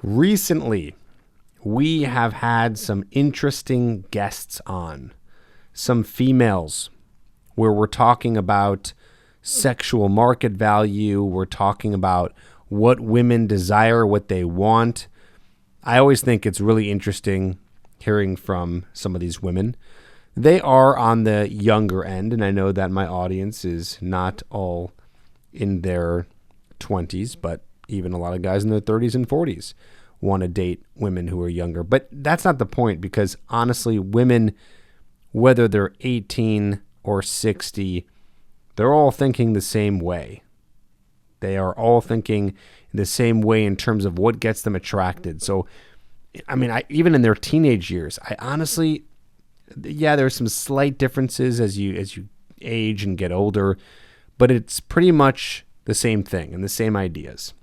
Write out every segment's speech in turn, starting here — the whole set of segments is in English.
Recently, we have had some interesting guests on, some females, where we're talking about sexual market value. We're talking about what women desire, what they want. I always think it's really interesting hearing from some of these women. They are on the younger end, and I know that my audience is not all in their 20s, but even a lot of guys in their 30s and 40s want to date women who are younger. But that's not the point, because honestly, women, whether they're 18 or 60, they're all thinking the same way. They are all thinking the same way in terms of what gets them attracted. So, I mean, even in their teenage years, I honestly, there's some slight differences as you age and get older, but it's pretty much the same thing and the same ideas,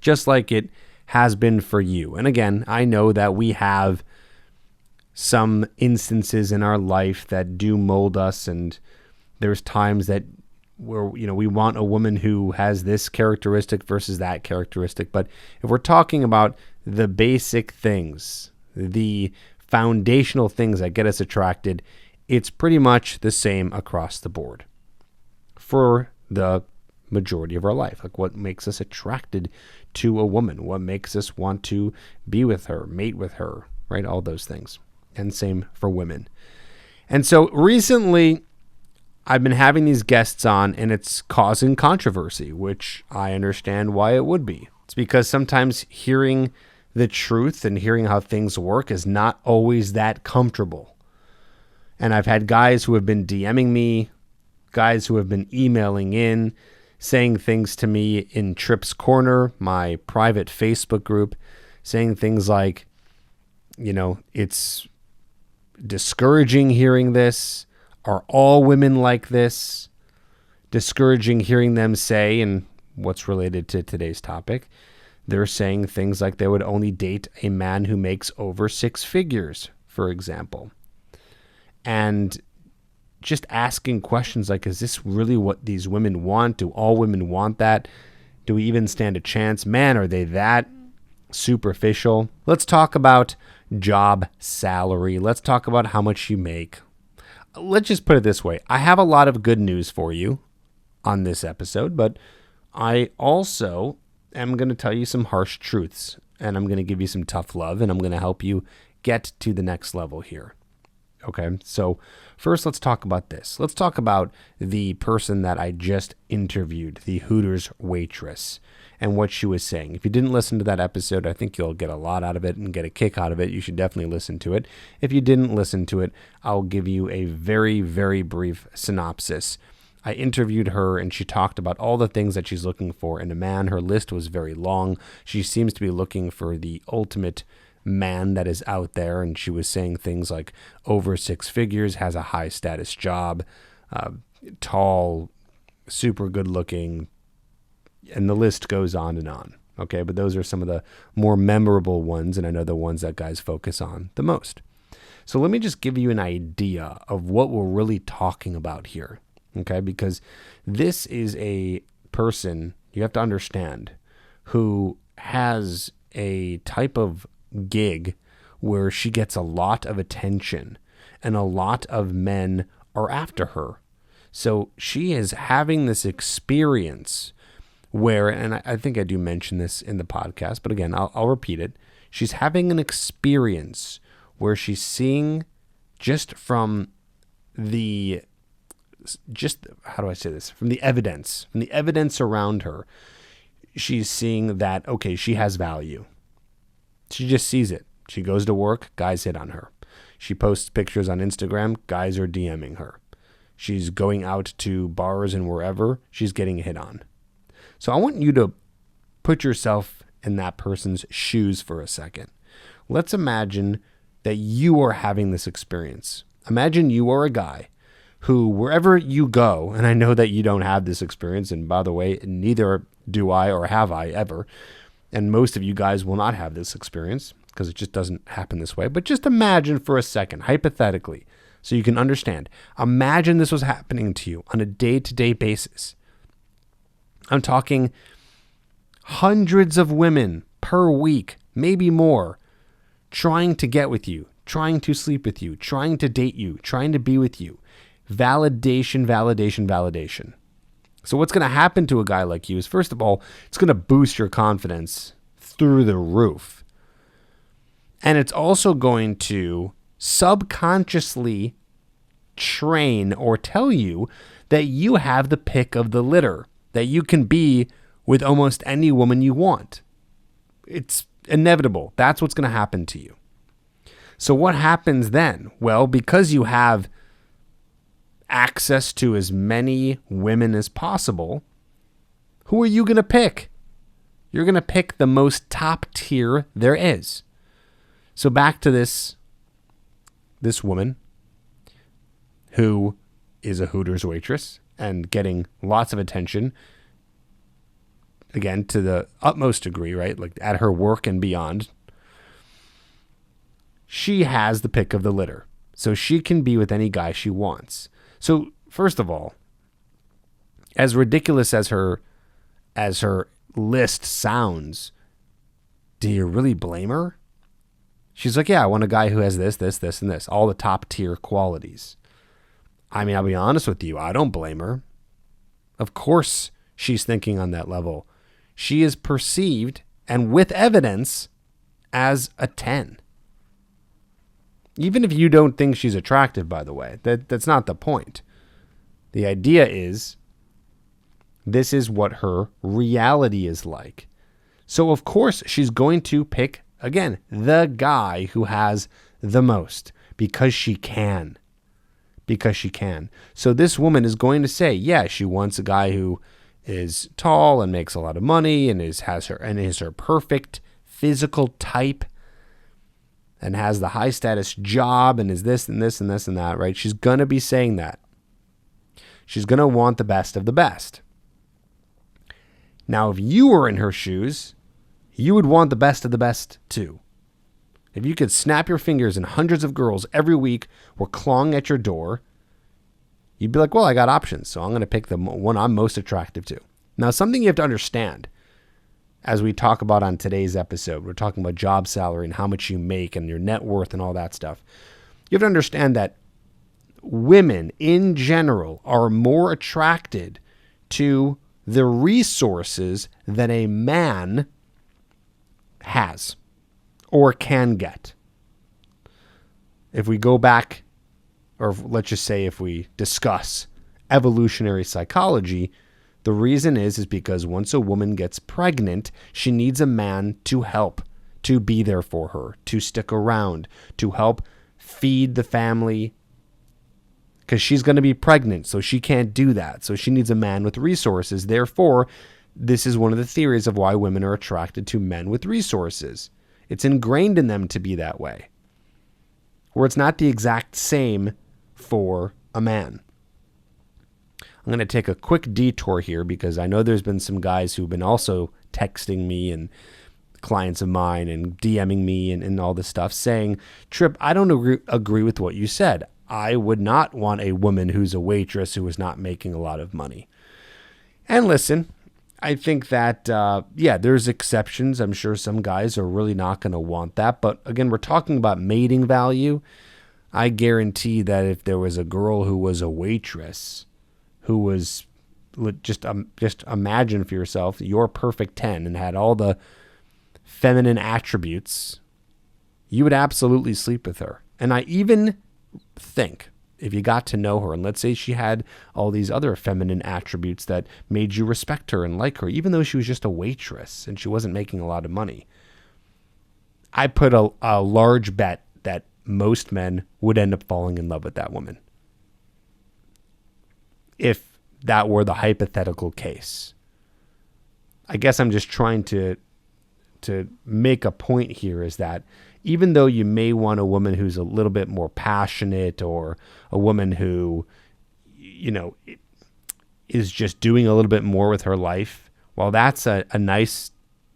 just like it has been for you. And again, I know that we have some instances in our life that do mold us, and there's times that we want a woman who has this characteristic versus that characteristic. But if we're talking about the basic things, the foundational things that get us attracted, it's pretty much the same across the board for the majority of our life. Like, what makes us attracted to a woman? What makes us want to be with her, mate with her, right? All those things. And same for women. And so recently, I've been having these guests on, and it's causing controversy, which I understand why it would be. It's because sometimes hearing the truth and hearing how things work is not always that comfortable. And I've had guys who have been DMing me, guys who have been emailing in, saying things to me in Tripp's Corner, my private Facebook group, saying things like, it's discouraging hearing this. Are all women like this? Discouraging hearing them say, and what's related to today's topic, they're saying things like they would only date a man who makes over 6 figures, for example. And just asking questions like, is this really what these women want? Do all women want that? Do we even stand a chance? Man, are they that superficial? Let's talk about job salary. Let's talk about how much you make. Let's just put it this way. I have a lot of good news for you on this episode, but I also am going to tell you some harsh truths, and I'm going to give you some tough love, and I'm going to help you get to the next level here. Okay, so first let's talk about this. Let's talk about the person that I just interviewed, the Hooters waitress, and what she was saying. If you didn't listen to that episode, I think you'll get a lot out of it and get a kick out of it. You should definitely listen to it. If you didn't listen to it, I'll give you a very, very brief synopsis. I interviewed her, and she talked about all the things that she's looking for in a man. Her list was very long. She seems to be looking for the ultimate man that is out there, and she was saying things like over 6 figures, has a high status job, tall, super good looking, and the list goes on and on. Okay, but those are some of the more memorable ones, and I know the ones that guys focus on the most. So let me just give you an idea of what we're really talking about here. Okay, because this is a person, you have to understand, who has a type of gig where she gets a lot of attention and a lot of men are after her. So she is having this experience where, and I think I do mention this in the podcast, but again, I'll repeat it. She's having an experience where she's seeing from the evidence around her, she's seeing that, okay, she has value. She just sees it. She goes to work, guys hit on her. She posts pictures on Instagram, guys are DMing her. She's going out to bars and wherever, she's getting hit on. So I want you to put yourself in that person's shoes for a second. Let's imagine that you are having this experience. Imagine you are a guy who, wherever you go, and I know that you don't have this experience, and by the way, neither do I or have I ever, and most of you guys will not have this experience because it just doesn't happen this way. But just imagine for a second, hypothetically, so you can understand. Imagine this was happening to you on a day-to-day basis. I'm talking hundreds of women per week, maybe more, trying to get with you, trying to sleep with you, trying to date you, trying to be with you. Validation, validation, validation. So what's going to happen to a guy like you is, first of all, it's going to boost your confidence through the roof. And it's also going to subconsciously train or tell you that you have the pick of the litter, that you can be with almost any woman you want. It's inevitable. That's what's going to happen to you. So what happens then? Well, because you have access to as many women as possible, who are you going to pick? You're going to pick the most top tier there is. So back to this woman who is a Hooters waitress and getting lots of attention, again, to the utmost degree, right? Like at her work and beyond. She has the pick of the litter. So she can be with any guy she wants. So first of all, as ridiculous as her list sounds, do you really blame her? She's like, yeah, I want a guy who has this, this, this, and this, all the top tier qualities. I mean, I'll be honest with you, I don't blame her. Of course she's thinking on that level. She is perceived, and with evidence, as a 10. Even if you don't think she's attractive, by the way, that's not the point. The idea is, this is what her reality is like. So of course she's going to pick, again, the guy who has the most, because she can. Because she can. So this woman is going to say, yeah, she wants a guy who is tall and makes a lot of money and is her perfect physical type and has the high status job and is this and this and this and that, right? She's going to be saying that. She's going to want the best of the best. Now, if you were in her shoes, you would want the best of the best too. If you could snap your fingers and hundreds of girls every week were clawing at your door, you'd be like, well, I got options, so I'm going to pick the one I'm most attractive to. Now, something you have to understand as we talk about on today's episode, we're talking about job salary and how much you make and your net worth and all that stuff. You have to understand that women in general are more attracted to the resources that a man has or can get. If we go back, or let's just say if we discuss evolutionary psychology, the reason is because once a woman gets pregnant, she needs a man to help, to be there for her, to stick around, to help feed the family, because she's going to be pregnant, so she can't do that. So she needs a man with resources. Therefore, this is one of the theories of why women are attracted to men with resources. It's ingrained in them to be that way, where it's not the exact same for a man. I'm going to take a quick detour here because I know there's been some guys who've been also texting me and clients of mine and DMing me and all this stuff saying, Trip, I don't agree with what you said. I would not want a woman who's a waitress who is not making a lot of money. And listen, I think that, there's exceptions. I'm sure some guys are really not going to want that. But again, we're talking about mating value. I guarantee that if there was a girl who was a waitress, who was just imagine for yourself, your perfect 10 and had all the feminine attributes, you would absolutely sleep with her. And I even think if you got to know her, and let's say she had all these other feminine attributes that made you respect her and like her, even though she was just a waitress and she wasn't making a lot of money, I put a large bet that most men would end up falling in love with that woman. If that were the hypothetical case. I guess I'm just trying to make a point here is that even though you may want a woman who's a little bit more passionate or a woman who, is just doing a little bit more with her life, while that's a nice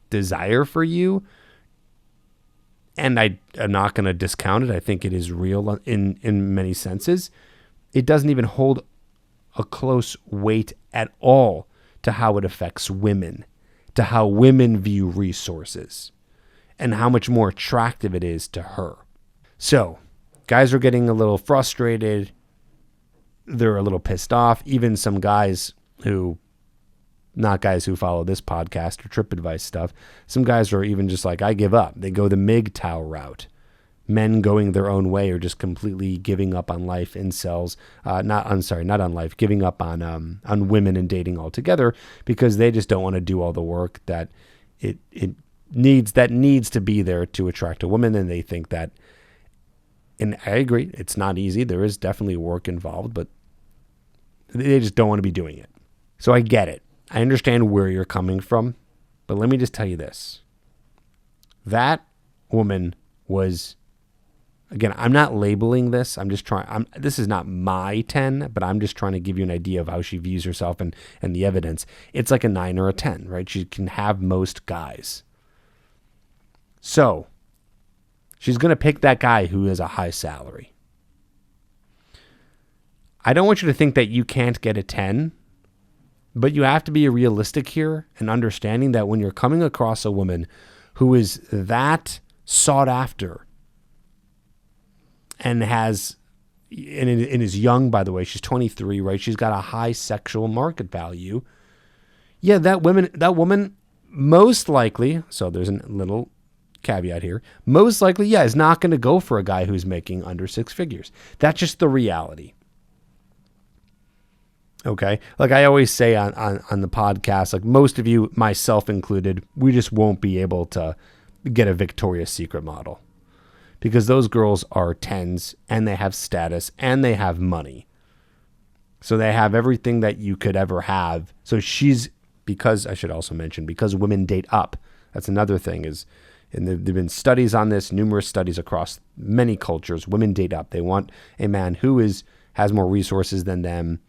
desire for you, and I'm not going to discount it, I think it is real in many senses, it doesn't even hold a close weight at all to how it affects women, to how women view resources. and how much more attractive it is to her. So guys are getting a little frustrated. They're a little pissed off. Even some guys who, not guys who follow this podcast or TripAdvice stuff, some guys are even just like, I give up. They go the MGTOW route. Men going their own way or just completely giving up on life, incels, not on life, giving up on women and dating altogether because they just don't want to do all the work that it needs to be there to attract a woman. And they think that, and I agree, it's not easy. There is definitely work involved, but they just don't want to be doing it. So I get it. I understand where you're coming from, but let me just tell you this. That woman was, again, I'm not labeling this. This is not my 10, but I'm just trying to give you an idea of how she views herself and the evidence. It's like a 9 or a 10, right? She can have most guys. So she's going to pick that guy who has a high salary. I don't want you to think that you can't get a 10, but you have to be realistic here and understanding that when you're coming across a woman who is that sought after and is young, by the way, she's 23, right? She's got a high sexual market value. Yeah, that woman most likely, so there's a little caveat here, most likely, is not going to go for a guy who's making under 6 figures. That's just the reality. Okay. Like I always say on the podcast, like most of you, myself included, we just won't be able to get a Victoria's Secret model because those girls are 10s and they have status and they have money. So they have everything that you could ever have. So because I should also mention, because women date up, that's another thing and there've been studies on this, numerous studies across many cultures. Women date up. They want a man who has more resources than them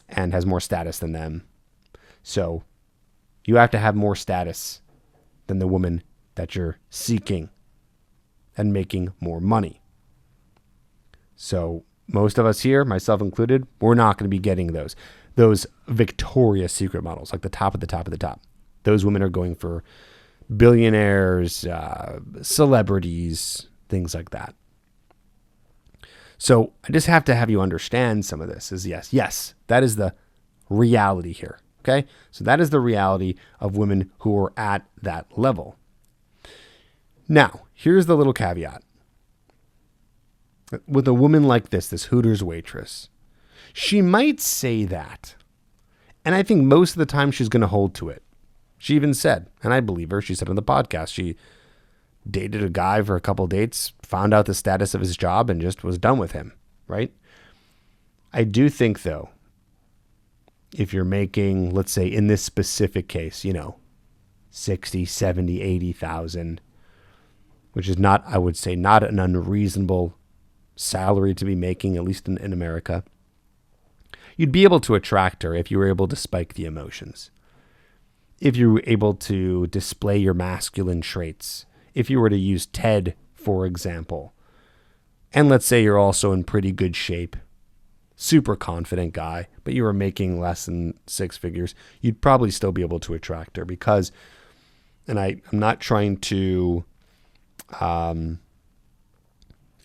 and has more status than them. So you have to have more status than the woman that you're seeking and making more money. So most of us here, myself included, we're not going to be getting those Victoria's Secret models, like the top of the top of the top. Those women are going for billionaires, celebrities, things like that. So I just have to have you understand some of this is yes, that is the reality here. Okay. So that is the reality of women who are at that level. Now, here's the little caveat. With a woman like this Hooters waitress, she might say that. And I think most of the time she's going to hold to it. She even said, and I believe her, she said on the podcast, she dated a guy for a couple dates, found out the status of his job, and just was done with him, right? I do think, though, if you're making, let's say in this specific case, 60, 70, 80,000, which is not, I would say, not an unreasonable salary to be making, at least in America, you'd be able to attract her if you were able to spike the emotions. If you were able to display your masculine traits, if you were to use TED, for example, and let's say you're also in pretty good shape, super confident guy, but you were making less than 6 figures, you'd probably still be able to attract her because, and I'm not trying to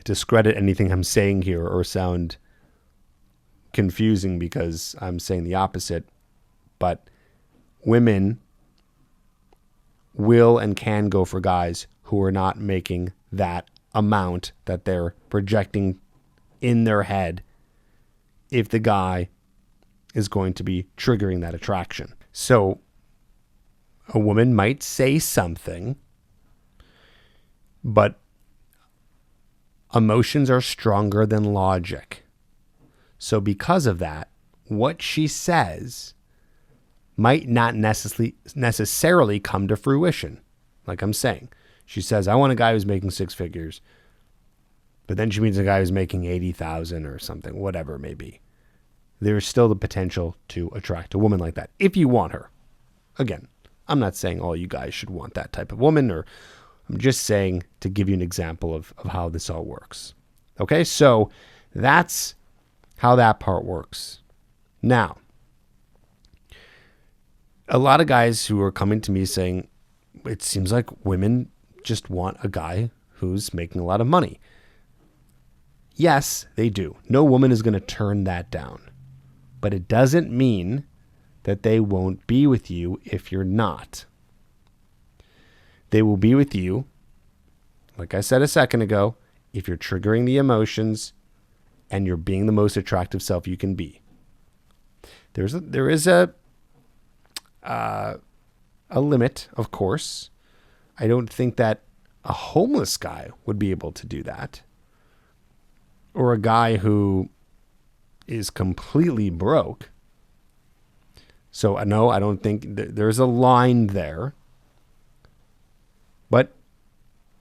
discredit anything I'm saying here or sound confusing because I'm saying the opposite, but women will and can go for guys who are not making that amount that they're projecting in their head if the guy is going to be triggering that attraction. So a woman might say something, but emotions are stronger than logic. So because of that, what she says might not necessarily come to fruition. Like I'm saying, she says, I want a guy who's making 6 figures, but then she meets a guy who's making 80,000 or something, whatever it may be. There's still the potential to attract a woman like that if you want her. Again, I'm not saying all you guys should want that type of woman, or I'm just saying to give you an example of how this all works. Okay, so that's how that part works. Now, a lot of guys who are coming to me saying, it seems like women just want a guy who's making a lot of money. Yes, they do. No woman is going to turn that down. But it doesn't mean that they won't be with you if you're not. They will be with you, like I said a second ago, if you're triggering the emotions and you're being the most attractive self you can be. There is a limit, of course. I don't think that a homeless guy would be able to do that. Or a guy who is completely broke. So no, I don't think there's a line there. But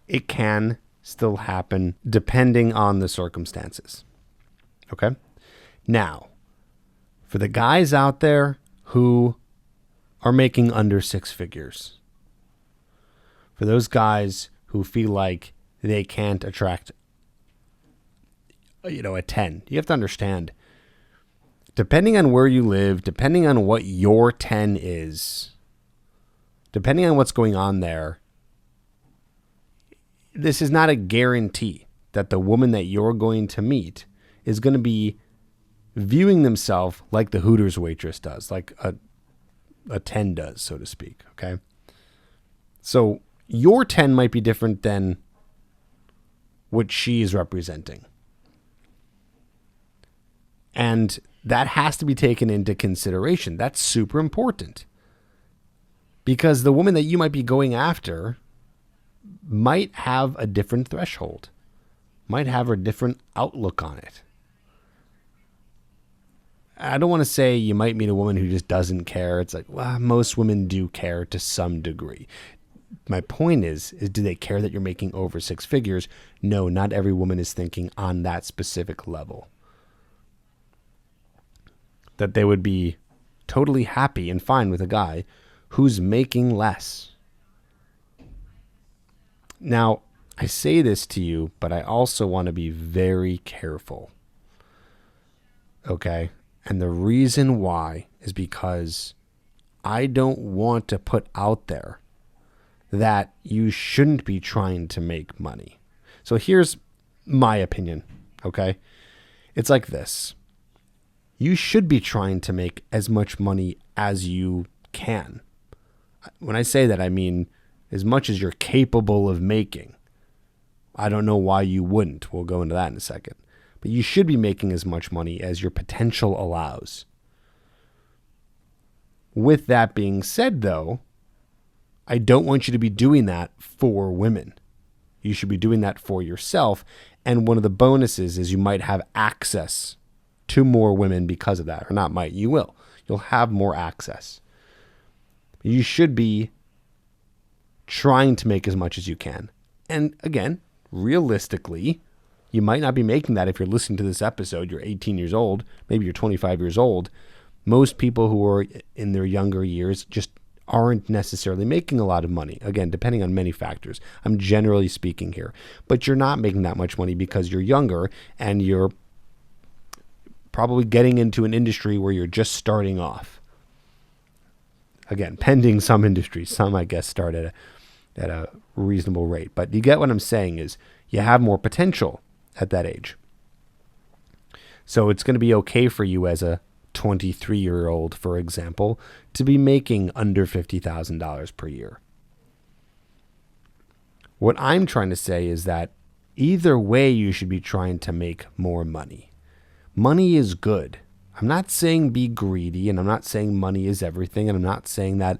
it can still happen depending on the circumstances. Okay? Now, for the guys out there who are making under 6 figures, for those guys who feel like they can't attract, a 10, you have to understand, depending on where you live, depending on what your 10 is, depending on what's going on there, this is not a guarantee that the woman that you're going to meet is going to be viewing themselves like the Hooters waitress does, like a 10 does, so to speak, okay? So your 10 might be different than what she is representing. And that has to be taken into consideration. That's super important. Because the woman that you might be going after might have a different threshold, might have a different outlook on it. I don't want to say you might meet a woman who just doesn't care. It's like, well, most women do care to some degree. My point is do they care that you're making over 6 figures? No, not every woman is thinking on that specific level. That they would be totally happy and fine with a guy who's making less. Now, I say this to you, but I also want to be very careful. Okay? And the reason why is because I don't want to put out there that you shouldn't be trying to make money. So here's my opinion, okay? It's like this. You should be trying to make as much money as you can. When I say that, I mean as much as you're capable of making. I don't know why you wouldn't. We'll go into that in a second. But you should be making as much money as your potential allows. With that being said, though, I don't want you to be doing that for women. You should be doing that for yourself. And one of the bonuses is you might have access to more women because of that. Or not might, you will. You'll have more access. You should be trying to make as much as you can. And again, realistically, you might not be making that if you're listening to this episode. You're 18 years old. Maybe you're 25 years old. Most people who are in their younger years just aren't necessarily making a lot of money. Again, depending on many factors. I'm generally speaking here. But you're not making that much money because you're younger and you're probably getting into an industry where you're just starting off. Again, pending some industries. Some, I guess, start at a reasonable rate. But you get what I'm saying is you have more potential at that age. So it's going to be okay for you as a 23-year-old, for example, to be making under $50,000 per year. What I'm trying to say is that either way, you should be trying to make more money. Money is good. I'm not saying be greedy, and I'm not saying money is everything, and I'm not saying that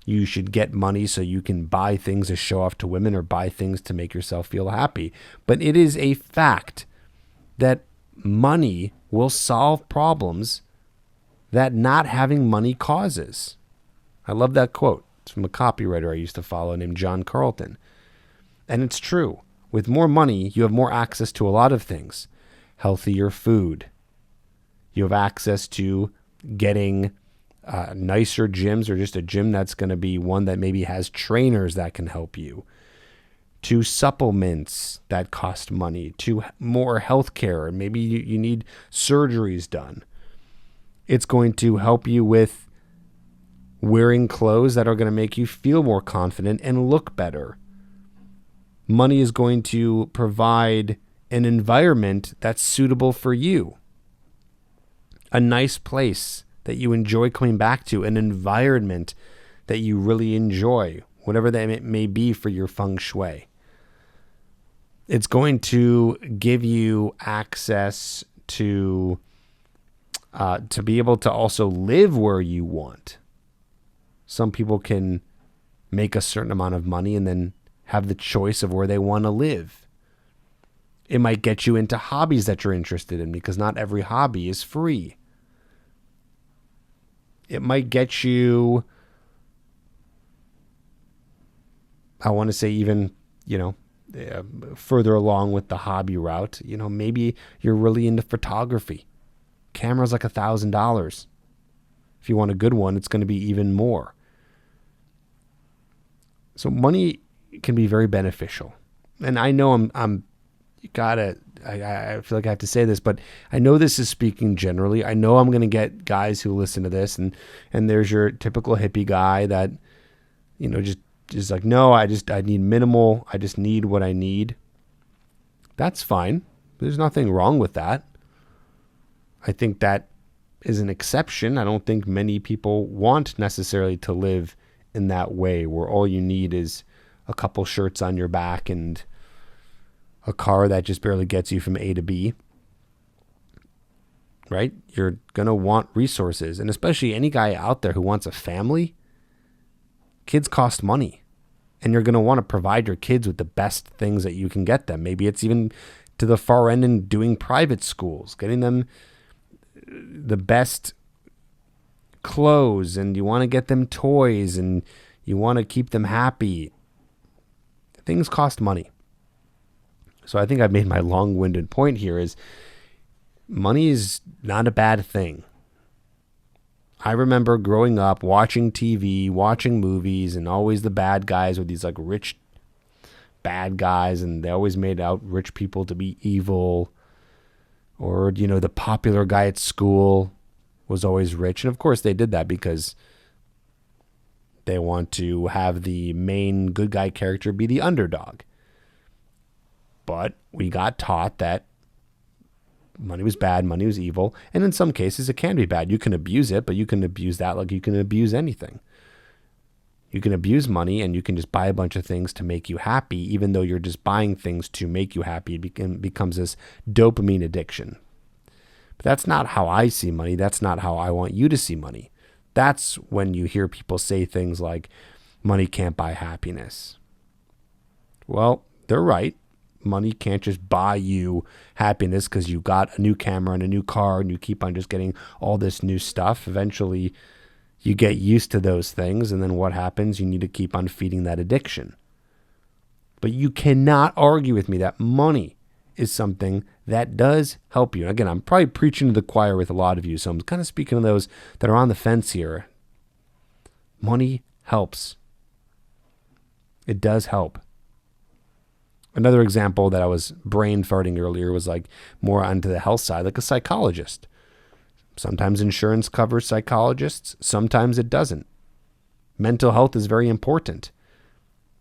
you should get money so you can buy things to show off to women or buy things to make yourself feel happy. But it is a fact that money will solve problems that not having money causes. I love that quote. It's from a copywriter I used to follow named John Carlton. And it's true. With more money, you have more access to a lot of things. Healthier food. You have access to getting nicer gyms, or just a gym that's going to be one that maybe has trainers that can help you, to supplements that cost money, to more healthcare. Maybe you need surgeries done. It's going to help you with wearing clothes that are going to make you feel more confident and look better. Money is going to provide an environment that's suitable for you. A nice place that you enjoy coming back to, an environment that you really enjoy, whatever that may be for your feng shui. It's going to give you access to be able to also live where you want. Some people can make a certain amount of money and then have the choice of where they want to live. It might get you into hobbies that you're interested in, because not every hobby is free. It might get you, I want to say even, further along with the hobby route. Maybe you're really into photography. Camera's like $1,000. If you want a good one, it's going to be even more. So money can be very beneficial. And I know I feel like I have to say this, but I know this is speaking generally. I know I'm going to get guys who listen to this and there's your typical hippie guy that, just like, no, I need minimal. I just need what I need. That's fine. There's nothing wrong with that. I think that is an exception. I don't think many people want necessarily to live in that way, where all you need is a couple shirts on your back and a car that just barely gets you from A to B. Right? You're going to want resources. And especially any guy out there who wants a family, kids cost money. And you're going to want to provide your kids with the best things that you can get them. Maybe it's even to the far end and doing private schools, getting them the best clothes, and you want to get them toys, and you want to keep them happy. Things cost money. So I think I've made my long-winded point here is money is not a bad thing. I remember growing up watching TV, watching movies, and always the bad guys were these like rich bad guys, and they always made out rich people to be evil. Or, the popular guy at school was always rich. And of course they did that because they want to have the main good guy character be the underdog. But we got taught that money was bad, money was evil. And in some cases it can be bad. You can abuse it, but you can abuse that like you can abuse anything. You can abuse money and you can just buy a bunch of things to make you happy, even though you're just buying things to make you happy. It becomes this dopamine addiction. But that's not how I see money. That's not how I want you to see money. That's when you hear people say things like, money can't buy happiness. Well, they're right. Money can't just buy you happiness because you got a new camera and a new car and you keep on just getting all this new stuff. Eventually, you get used to those things, and then what happens? You need to keep on feeding that addiction. But you cannot argue with me that money is something that does help you. And again, I'm probably preaching to the choir with a lot of you, so I'm kind of speaking to those that are on the fence here. Money helps. It does help. Another example that I was brain farting earlier was like more onto the health side, like a psychologist. Sometimes insurance covers psychologists, sometimes it doesn't. Mental health is very important.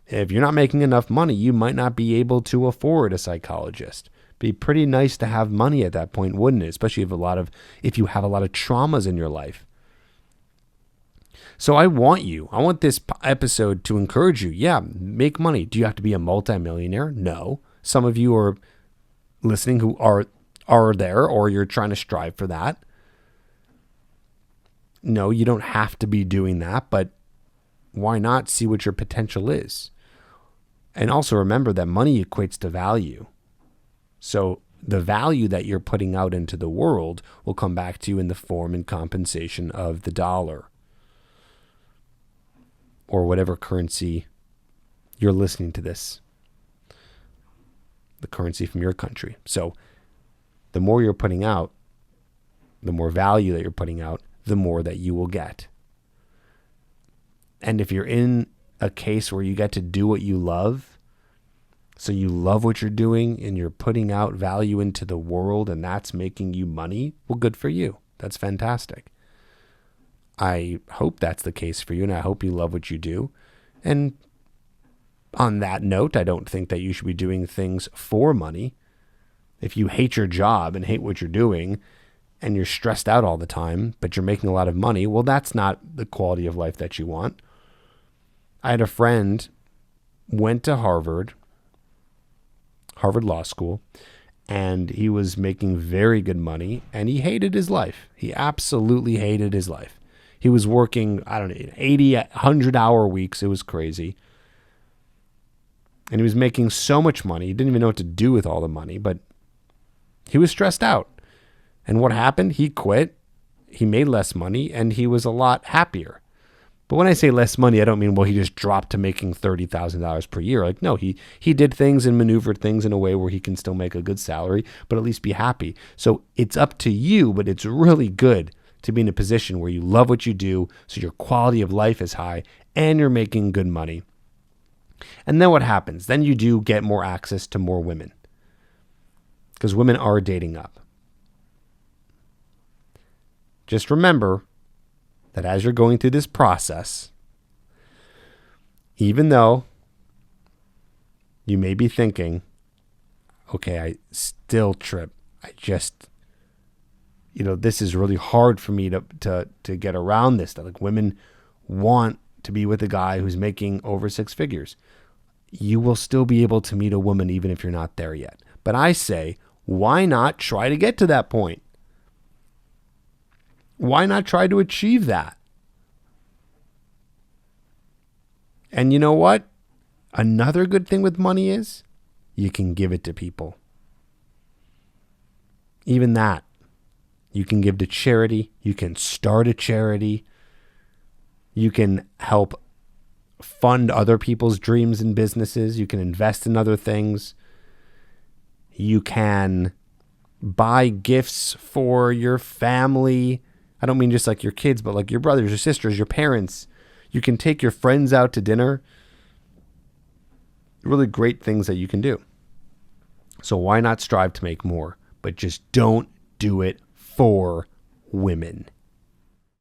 If you're not making enough money, you might not be able to afford a psychologist. Be pretty nice to have money at that point, wouldn't it? Especially if you have a lot of traumas in your life. So I want this episode to encourage you. Yeah, make money. Do you have to be a multimillionaire? No. Some of you are listening who are there, or you're trying to strive for that. No, you don't have to be doing that, but why not see what your potential is? And also remember that money equates to value. So the value that you're putting out into the world will come back to you in the form and compensation of the dollar or whatever currency you're listening to this, the currency from your country. So the more you're putting out, the more value that you're putting out, the more that you will get. And if you're in a case where you get to do what you love, so you love what you're doing and you're putting out value into the world and that's making you money, well, good for you. That's fantastic. I hope that's the case for you, and I hope you love what you do. And On that note, I don't think that you should be doing things for money. If you hate your job and hate what you're doing and you're stressed out all the time, but you're making a lot of money, well, that's not the quality of life that you want. I had a friend went to Harvard Law School, and he was making very good money, and he hated his life. He absolutely hated his life. He was working, 80, 100-hour weeks. It was crazy. And he was making so much money. He didn't even know what to do with all the money, but he was stressed out. And what happened? He quit. He made less money, and he was a lot happier. But when I say less money, I don't mean, well, he just dropped to making $30,000 per year. Like, no, he did things and maneuvered things in a way where he can still make a good salary, but at least be happy. So it's up to you, but it's really good to be in a position where you love what you do, so your quality of life is high, and you're making good money. And then what happens? Then you do get more access to more women, because women are dating up. Just remember that as you're going through this process, even though you may be thinking, okay, I still trip. I just, this is really hard for me to get around this. That like women want to be with a guy who's making over six figures. You will still be able to meet a woman even if you're not there yet. But I say, why not try to get to that point? Why not try to achieve that? And you know what? Another good thing with money is you can give it to people. Even that. You can give to charity. You can start a charity. You can help fund other people's dreams and businesses. You can invest in other things. You can buy gifts for your family. I don't mean just like your kids, but like your brothers, your sisters, your parents. You can take your friends out to dinner. Really great things that you can do. So why not strive to make more? But just don't do it for women.